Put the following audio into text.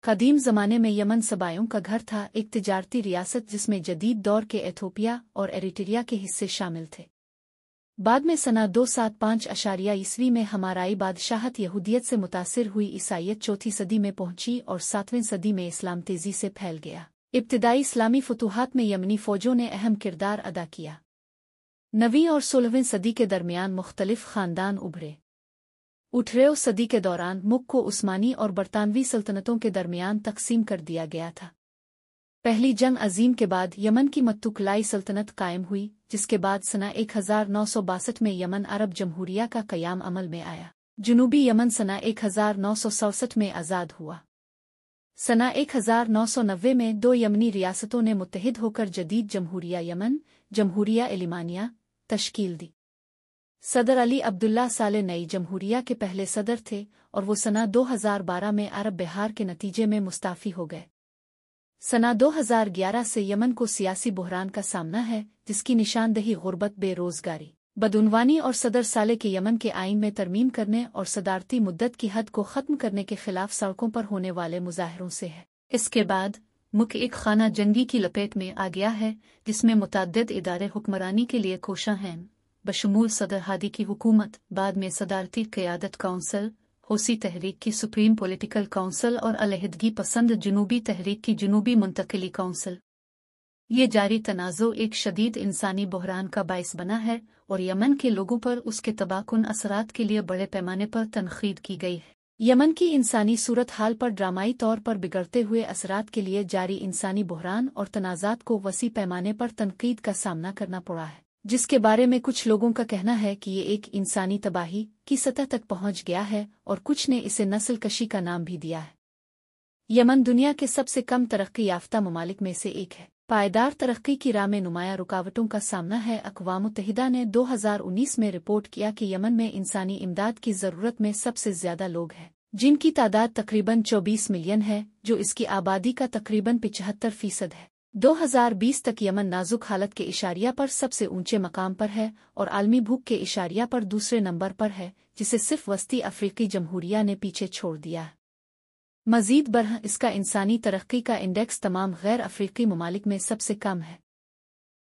कदीम ज़माने में यमन सबायों का घर था, एक तिजारती रियासत जिसमें जदीद दौर के एथोपिया और एरिट्रिया के हिस्से शामिल थे। बाद में सना 275 ईस्वी में हमाराई बादशाहत यहूदियत से मुतासिर हुई। ईसाईयत चौथी सदी में पहुंची और 7वीं सदी में इस्लाम तेजी से फैल गया। इब्तिदाई इस्लामी फतूहात में यमनी फ़ौजों ने अहम किरदार अदा किया। 9वीं और 16वीं सदी के दरमियान मुख्तलिफ ख़ानदान उभरे। 18वीं सदी के दौरान मुल्क को उस्मानी और बरतानवी सल्तनतों के दरमियान तकसीम कर दिया गया था। पहली जंग अजीम के बाद यमन की मत्तुकलाई सल्तनत कायम हुई, जिसके बाद सना 1962 में यमन अरब जमहूरिया का क़याम अमल में आया। जुनूबी यमन सना 1967 में आज़ाद हुआ। सना 1990 में 2 यमनी रियासतों ने मुत्तहिद होकर जदीद जमहूरिया यमन, जमहूरिया एलिमानिया, तश्कील दी। सदर अली अब्दुल्ला साले नई जमहूरिया के पहले सदर थे और वो सना 2012 में अरब बहार के नतीजे में मुस्ताफ़ी हो गए। सना 2011 से यमन को सियासी बहरान का सामना है, जिसकी निशानदेही गुर्बत, बेरोज़गारी, बदउनवानी और सदर साले के यमन के आइन में तरमीम करने और सदारती मुद्दत की हद को ख़त्म करने के खिलाफ सड़कों पर होने वाले मुजाहरों से है। इसके बाद मुल्क एक खाना जंगी की लपेट में आ गया है, जिसमें मुतअद्दिद इदारे हुक्मरानी के लिए कोशां हैं, बशमूल सदर हादी की हुकूमत, बाद में सदारती क़यादत काउंसिल, होसी तहरीक की सुप्रीम पॉलिटिकल काउंसिल और अलहदगी पसंद जुनूबी तहरीक की जुनूबी मुंतकिली काउंसिल। ये जारी तनाज़ो एक शदीद इंसानी बहरान का बाइस बना है और यमन के लोगों पर उसके तबाहकुन असरात के लिए बड़े पैमाने पर तनक़ीद की गई है। यमन की इंसानी सूरत हाल पर ड्रामाई तौर पर बिगड़ते हुए असरात के लिए जारी इंसानी बहरान और तनाज़ात को वसी पैमाने पर तनक़ीद का सामना करना पड़ा है, जिसके बारे में कुछ लोगों का कहना है कि ये एक इंसानी तबाही की सतह तक पहुंच गया है और कुछ ने इसे नस्ल कशी का नाम भी दिया है। यमन दुनिया के सबसे कम तरक्की याफ्ता ममालिक में से एक है। पायदार तरक्की की राह में नुमाया रुकावटों का सामना है। अक़वाम मुत्तहिदा ने 2019 में रिपोर्ट किया कि यमन में इंसानी इमदाद की ज़रूरत में सबसे ज़्यादा लोग हैं, जिनकी तादाद तकरीबन 24 मिलियन है, जो इसकी आबादी का तकरीबन 75% है। 2020 तक यमन नाजुक हालत के इशारिया पर सबसे ऊंचे मकाम पर है और आलमी भूख के इशारिया पर दूसरे नंबर पर है, जिसे सिर्फ वस्ती अफ्रीकी जमहूरिया ने पीछे छोड़ दिया है। मज़ीद बरह इसका इंसानी तरक्की का इंडेक्स तमाम गैर अफ्रीकी ममालिक में सबसे कम है।